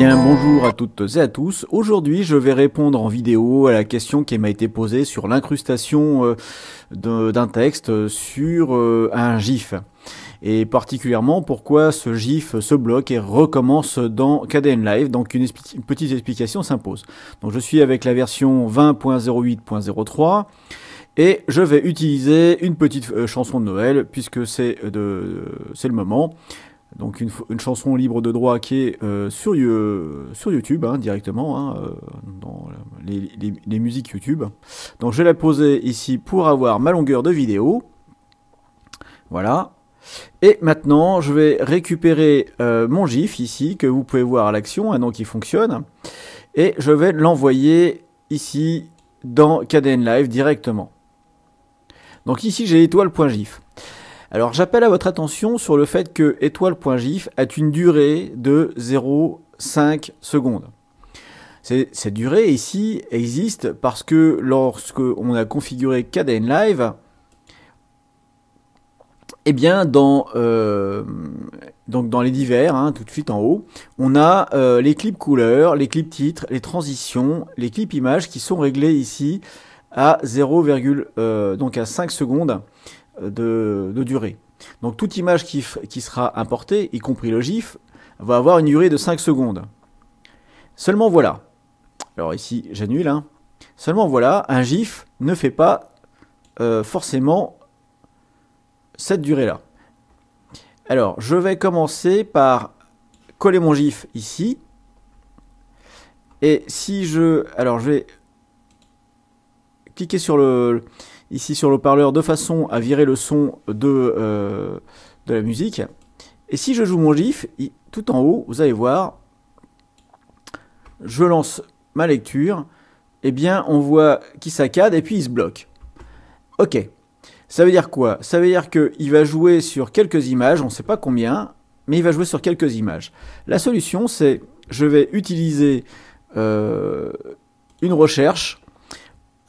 bien, bonjour à toutes et à tous. Aujourd'hui, je vais répondre en vidéo à la question qui m'a été posée sur l'incrustation d'un texte sur un GIF. Et particulièrement, pourquoi ce GIF se bloque et recommence dans Kdenlive. Donc une petite explication s'impose. Donc je suis avec la version 20.08.03 et je vais utiliser une petite chanson de Noël puisque c'est le moment. Donc une chanson libre de droit qui est sur YouTube directement, dans les musiques YouTube. Donc je vais la poser ici pour avoir ma longueur de vidéo. Voilà. Et maintenant je vais récupérer mon GIF ici que vous pouvez voir à l'action, donc il fonctionne. Et je vais l'envoyer ici dans Kdenlive directement. Donc ici j'ai étoile.gif. Alors j'appelle à votre attention sur le fait que étoile.gif a une durée de 0,5 secondes. Cette durée ici existe parce que lorsque on a configuré Kdenlive, eh bien donc dans les divers, tout de suite en haut, on a les clips couleurs, les clips titres, les transitions, les clips images qui sont réglés ici à 5 secondes de durée. Donc toute image qui sera importée, y compris le GIF, va avoir une durée de 5 secondes. Seulement voilà. Alors ici j'annule. Seulement voilà, un GIF ne fait pas forcément cette durée-là. Alors je vais commencer par coller mon GIF ici. Et si je vais cliquer sur ici sur le haut-parleur de façon à virer le son de la musique. Et si je joue mon GIF, tout en haut, vous allez voir, je lance ma lecture, et bien on voit qu'il saccade et puis il se bloque. Ok, ça veut dire quoi? Ça veut dire qu'il va jouer sur quelques images, on ne sait pas combien, mais il va jouer sur quelques images. La solution, c'est, je vais utiliser une recherche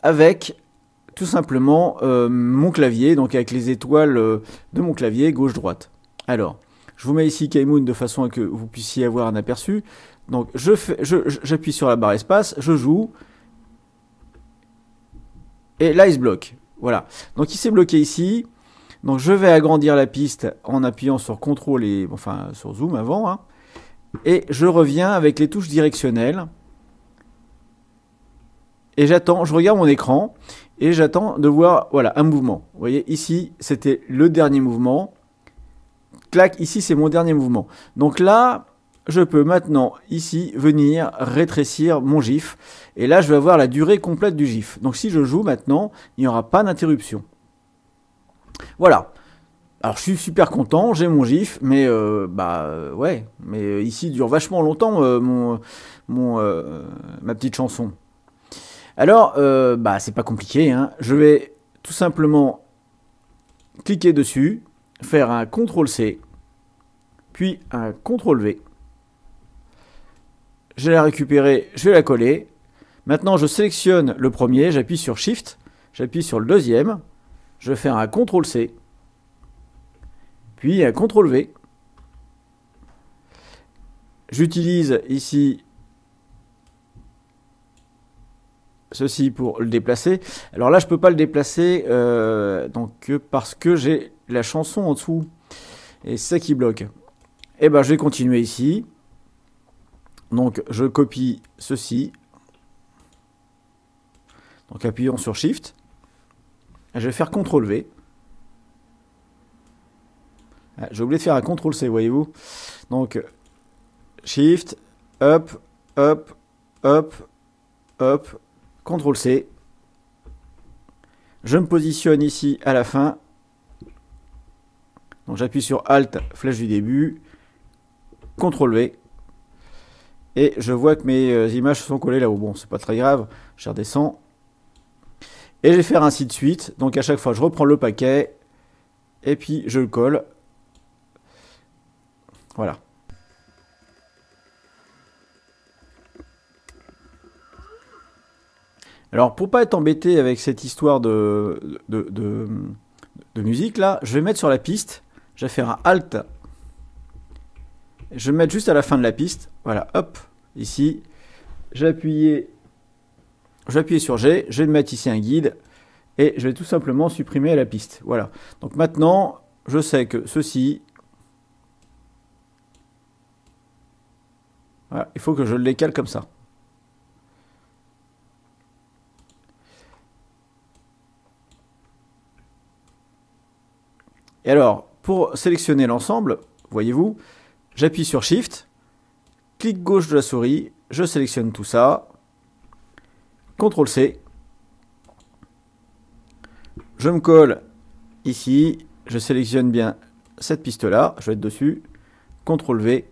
avec tout simplement mon clavier, donc avec les étoiles de mon clavier gauche-droite. Alors, je vous mets ici Kmoon de façon à que vous puissiez avoir un aperçu. Donc, j'appuie sur la barre espace, je joue, et là il se bloque. Voilà. Donc il s'est bloqué ici. Donc je vais agrandir la piste en appuyant sur CTRL et sur Zoom avant, et je reviens avec les touches directionnelles. Et j'attends, je regarde mon écran et j'attends de voir, voilà, un mouvement. Vous voyez, ici, c'était le dernier mouvement. Clac, ici, c'est mon dernier mouvement. Donc là, je peux maintenant, ici, venir rétrécir mon GIF. Et là, je vais avoir la durée complète du GIF. Donc si je joue maintenant, il n'y aura pas d'interruption. Voilà. Alors, je suis super content, j'ai mon GIF, mais ouais. Mais ici, il dure vachement longtemps, ma petite chanson. Alors, c'est pas compliqué, Je vais tout simplement cliquer dessus, faire un CTRL-C, puis un CTRL-V. Je vais la récupérer, je vais la coller. Maintenant, je sélectionne le premier, j'appuie sur Shift, j'appuie sur le deuxième, je vais faire un CTRL-C, puis un CTRL-V. J'utilise ici ceci pour le déplacer. Alors là, je peux pas le déplacer parce que j'ai la chanson en dessous. Et c'est ça qui bloque. Et ben, je vais continuer ici. Donc, je copie ceci. Donc, appuyons sur Shift. Et je vais faire CTRL-V. Ah, j'ai oublié de faire un CTRL-C, voyez-vous. Donc, Shift, up, up, up, up. CTRL-C, je me positionne ici à la fin, donc j'appuie sur Alt, flèche du début, CTRL-V, et je vois que mes images sont collées là-haut. Bon, c'est pas très grave, je redescends, et je vais faire ainsi de suite. Donc à chaque fois, je reprends le paquet, et puis je le colle. Voilà. Alors, pour pas être embêté avec cette histoire de musique, là, je vais mettre sur la piste, je vais faire un Alt, je vais mettre juste à la fin de la piste, voilà, hop, ici, j'appuie sur G, je vais mettre ici un guide, et je vais tout simplement supprimer la piste. Voilà. Donc maintenant, je sais que ceci, voilà, il faut que je le décale comme ça. Et alors, pour sélectionner l'ensemble, voyez-vous, j'appuie sur Shift, clic gauche de la souris, je sélectionne tout ça, CTRL C, je me colle ici, je sélectionne bien cette piste-là, je vais être dessus, CTRL V,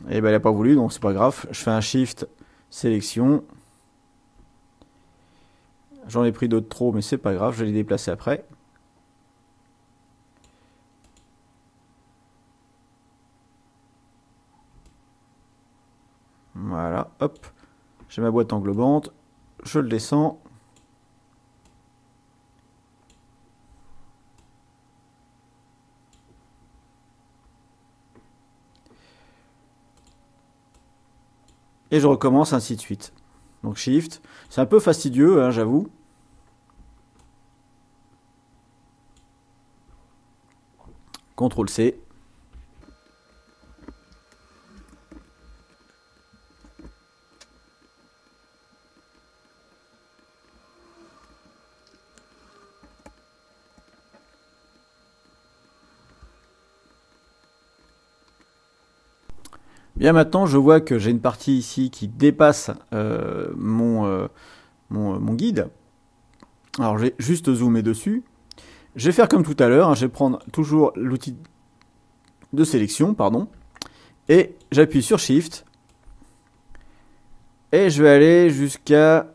et ben elle n'a pas voulu, donc c'est pas grave, je fais un Shift, sélection, j'en ai pris d'autres trop, mais c'est pas grave, je vais les déplacer après. Voilà, hop, j'ai ma boîte englobante, je le descends. Et je recommence ainsi de suite. Donc Shift, c'est un peu fastidieux, hein, j'avoue. CTRL C. Bien, maintenant je vois que j'ai une partie ici qui dépasse mon guide. Alors je vais juste zoomer dessus. Je vais faire comme tout à l'heure, hein, je vais prendre toujours l'outil de sélection, pardon, et j'appuie sur Shift, et je vais aller jusqu'à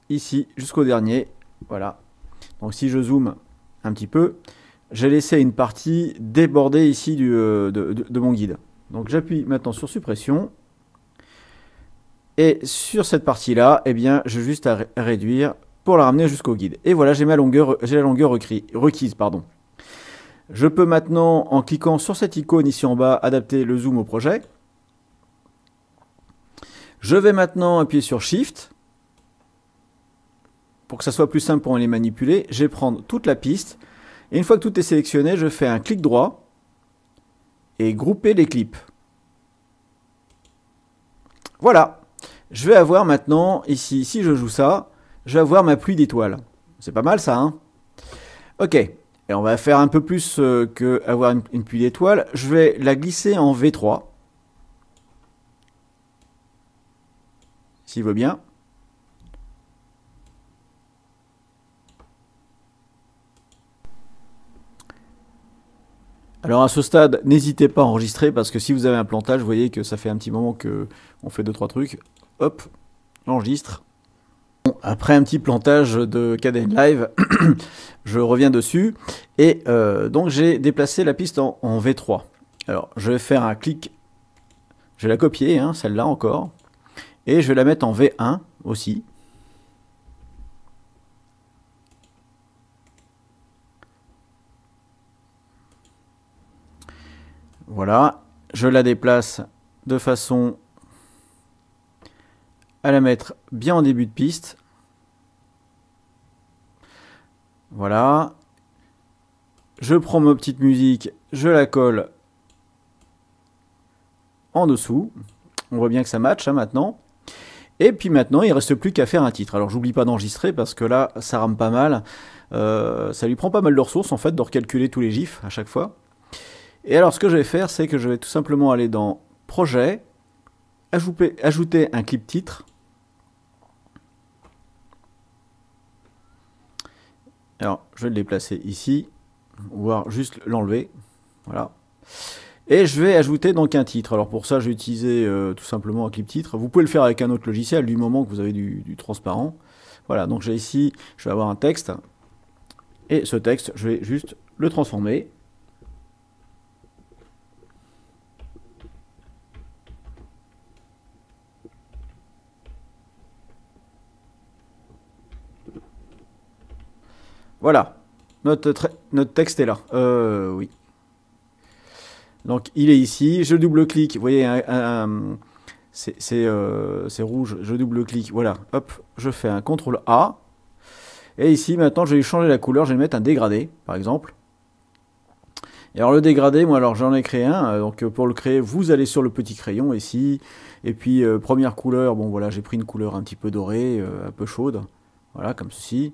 ici, jusqu'au dernier, voilà. Donc si je zoome un petit peu, j'ai laissé une partie déborder ici de mon guide. Donc j'appuie maintenant sur suppression. Et sur cette partie-là, eh bien, j'ai juste à réduire pour la ramener jusqu'au guide. Et voilà, j'ai la longueur requise. Pardon. Je peux maintenant, en cliquant sur cette icône ici en bas, adapter le zoom au projet. Je vais maintenant appuyer sur Shift. Pour que ça soit plus simple pour les manipuler, je vais prendre toute la piste. Et une fois que tout est sélectionné, je fais un clic droit et grouper les clips. Voilà. Je vais avoir maintenant, ici, si je joue ça, je vais avoir ma pluie d'étoiles. C'est pas mal ça, hein? Ok. Et on va faire un peu plus que avoir une pluie d'étoiles. Je vais la glisser en V3. S'il veut bien. Alors à ce stade, n'hésitez pas à enregistrer parce que si vous avez un plantage, vous voyez que ça fait un petit moment qu'on fait 2-3 trucs. Hop, j'enregistre. Bon, après un petit plantage de Kdenlive, je reviens dessus et donc j'ai déplacé la piste en V3. Alors je vais faire un clic, je vais la copier, hein, celle-là encore, et je vais la mettre en V1 aussi. Voilà, je la déplace de façon à la mettre bien en début de piste. Voilà. Je prends ma petite musique, je la colle en dessous. On voit bien que ça match hein, maintenant. Et puis maintenant, il ne reste plus qu'à faire un titre. Alors j'oublie pas d'enregistrer parce que là, ça rame pas mal. Ça lui prend pas mal de ressources en fait de recalculer tous les gifs à chaque fois. Et alors ce que je vais faire, c'est que je vais tout simplement aller dans Projet, ajouter un clip titre. Alors je vais le déplacer ici, voire juste l'enlever. Voilà. Et je vais ajouter donc un titre. Alors pour ça, j'ai utilisé tout simplement un clip titre. Vous pouvez le faire avec un autre logiciel du moment que vous avez du transparent. Voilà, donc j'ai ici, je vais avoir un texte. Et ce texte, je vais juste le transformer. Voilà, notre texte est là. Oui. Donc il est ici, je double-clique, vous voyez, c'est rouge, je double-clique, voilà, hop, je fais un CTRL A. Et ici, maintenant, je vais changer la couleur, je vais mettre un dégradé, par exemple. Et alors le dégradé, moi alors j'en ai créé un, donc pour le créer, vous allez sur le petit crayon ici, et puis première couleur, bon voilà, j'ai pris une couleur un petit peu dorée, un peu chaude, voilà, comme ceci.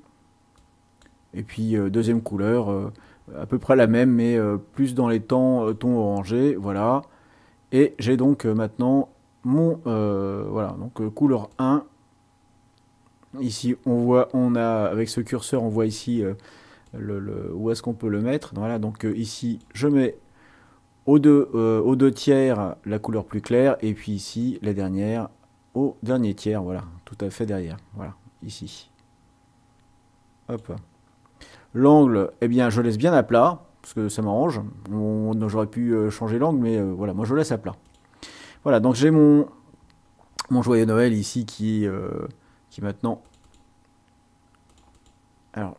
Et puis deuxième couleur, à peu près la même, mais plus dans les tons orangés, voilà. Et j'ai donc maintenant mon, voilà, donc couleur 1. Ici, on a, avec ce curseur, on voit ici où est-ce qu'on peut le mettre. Voilà, donc ici, je mets aux deux tiers la couleur plus claire, et puis ici, la dernière, au dernier tiers, voilà, tout à fait derrière. Voilà, ici. Hop. L'angle, eh bien, je laisse bien à plat, parce que ça m'arrange. J'aurais pu changer l'angle, mais voilà, moi je laisse à plat. Voilà, donc j'ai mon joyeux Noël ici qui maintenant... Alors,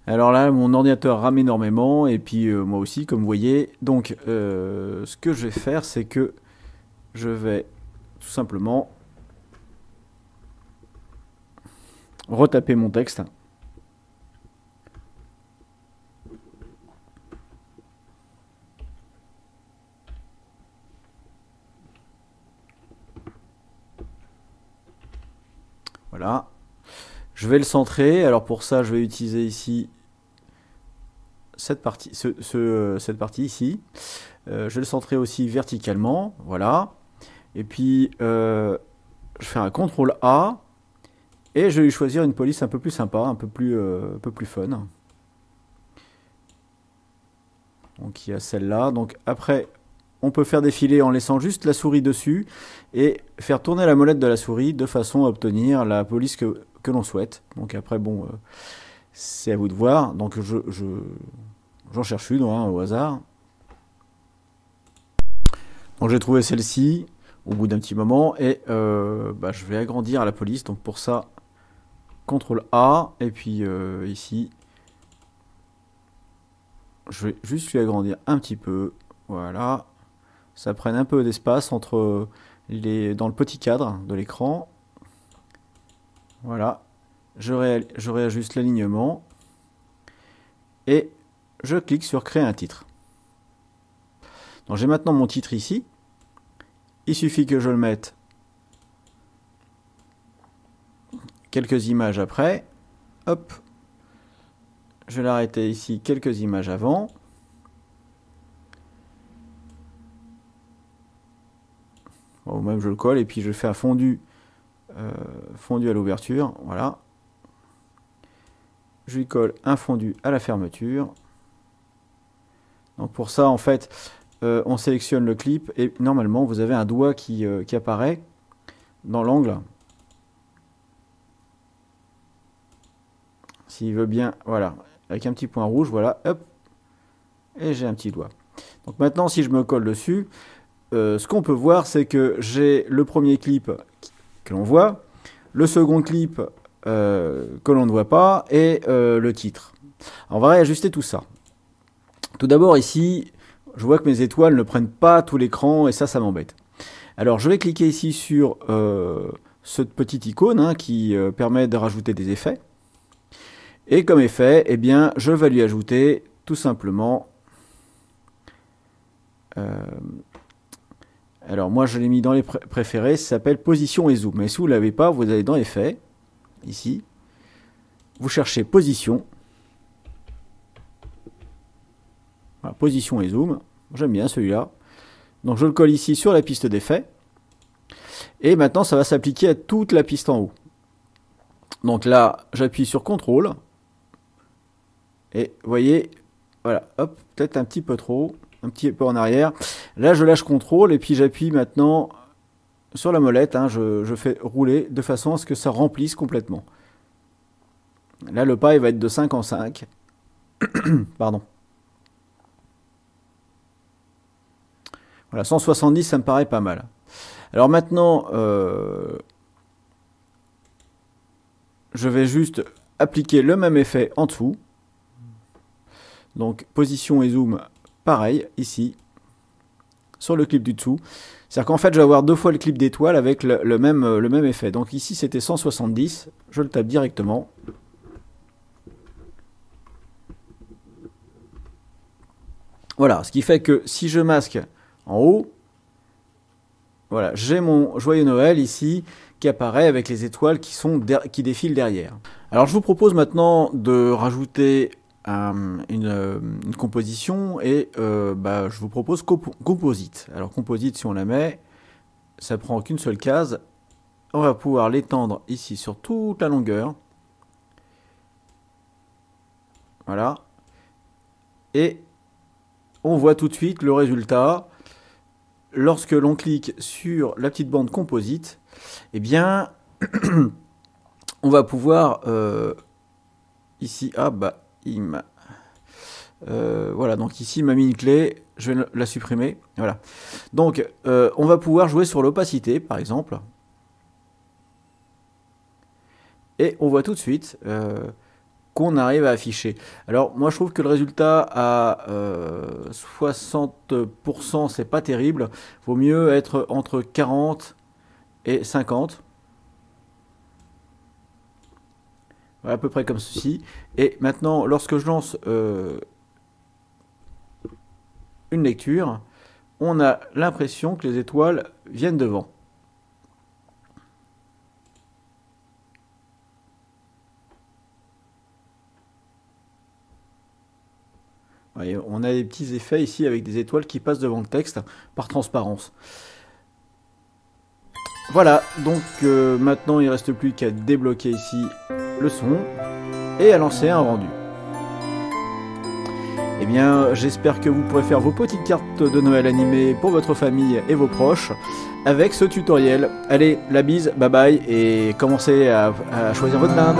Alors là, mon ordinateur rame énormément, et puis moi aussi, comme vous voyez. Donc, ce que je vais faire, c'est que je vais tout simplement retaper mon texte. Voilà. Je vais le centrer. Alors pour ça, je vais utiliser ici cette partie, cette partie ici. Je vais le centrer aussi verticalement. Voilà. Et puis, je fais un CTRL A. Et je vais lui choisir une police un peu plus sympa, un peu plus fun. Donc il y a celle-là. Donc après, on peut faire défiler en laissant juste la souris dessus et faire tourner la molette de la souris de façon à obtenir la police que l'on souhaite. Donc après, bon, c'est à vous de voir. Donc j'en cherche une au hasard. Donc j'ai trouvé celle-ci au bout d'un petit moment, et je vais agrandir la police. Donc pour ça, CTRL A, et puis ici, je vais juste lui agrandir un petit peu. Voilà. Ça prenne un peu d'espace entre dans le petit cadre de l'écran. Voilà. Je réajuste l'alignement. Et je clique sur créer un titre. Donc j'ai maintenant mon titre ici. Il suffit que je le mette quelques images après. Hop. Je vais l'arrêter ici quelques images avant. Ou même je le colle, et puis je fais un fondu, fondu à l'ouverture. Voilà. Je lui colle un fondu à la fermeture. Donc pour ça, en fait, on sélectionne le clip, et normalement vous avez un doigt qui apparaît dans l'angle. S'il veut bien, voilà, avec un petit point rouge, voilà, hop, et j'ai un petit doigt. Donc maintenant, si je me colle dessus, ce qu'on peut voir, c'est que j'ai le premier clip que l'on voit, le second clip que l'on ne voit pas, et le titre. Alors, on va réajuster tout ça. Tout d'abord ici, je vois que mes étoiles ne prennent pas tout l'écran, et ça m'embête. Alors je vais cliquer ici sur cette petite icône qui permet de rajouter des effets. Et comme effet, eh bien, je vais lui ajouter tout simplement... alors moi je l'ai mis dans les préférés, ça s'appelle position et zoom. Mais si vous ne l'avez pas, vous allez dans effets, ici, vous cherchez position. Voilà, position et zoom, j'aime bien celui-là. Donc je le colle ici sur la piste d'effet. Et maintenant ça va s'appliquer à toute la piste en haut. Donc là, j'appuie sur CTRL. Et vous voyez, voilà, hop, peut-être un petit peu trop, un petit peu en arrière. Là, je lâche CTRL, et puis j'appuie maintenant sur la molette. Je fais rouler de façon à ce que ça remplisse complètement. Là, le pas, il va être de 5 en 5. Pardon. Voilà, 170, ça me paraît pas mal. Alors maintenant, je vais juste appliquer le même effet en dessous. Donc position et zoom, pareil, ici, sur le clip du dessous. C'est-à-dire qu'en fait, je vais avoir 2 fois le clip d'étoile avec le même effet. Donc ici, c'était 170. Je le tape directement. Voilà, ce qui fait que si je masque en haut, voilà, j'ai mon joyeux Noël ici qui apparaît avec les étoiles qui défilent derrière. Alors je vous propose maintenant de rajouter une composition et je vous propose composite. Alors composite, si on la met, ça prend qu'une seule case. On va pouvoir l'étendre ici sur toute la longueur. Voilà. Et on voit tout de suite le résultat. Lorsque l'on clique sur la petite bande composite, eh bien, on va pouvoir ici, voilà, donc ici il m'a mis une clé, je vais la supprimer, voilà. Donc on va pouvoir jouer sur l'opacité, par exemple, et on voit tout de suite qu'on arrive à afficher. Alors moi je trouve que le résultat à 60% c'est pas terrible, vaut mieux être entre 40 et 50. Voilà, à peu près comme ceci. Et maintenant lorsque je lance une lecture, on a l'impression que les étoiles viennent devant. Voyez, on a des petits effets ici avec des étoiles qui passent devant le texte par transparence. Voilà, donc maintenant il ne reste plus qu'à débloquer ici le son et à lancer un rendu. Eh bien, j'espère que vous pourrez faire vos petites cartes de Noël animées pour votre famille et vos proches avec ce tutoriel. Allez, la bise, bye bye, et commencez à choisir votre dinde.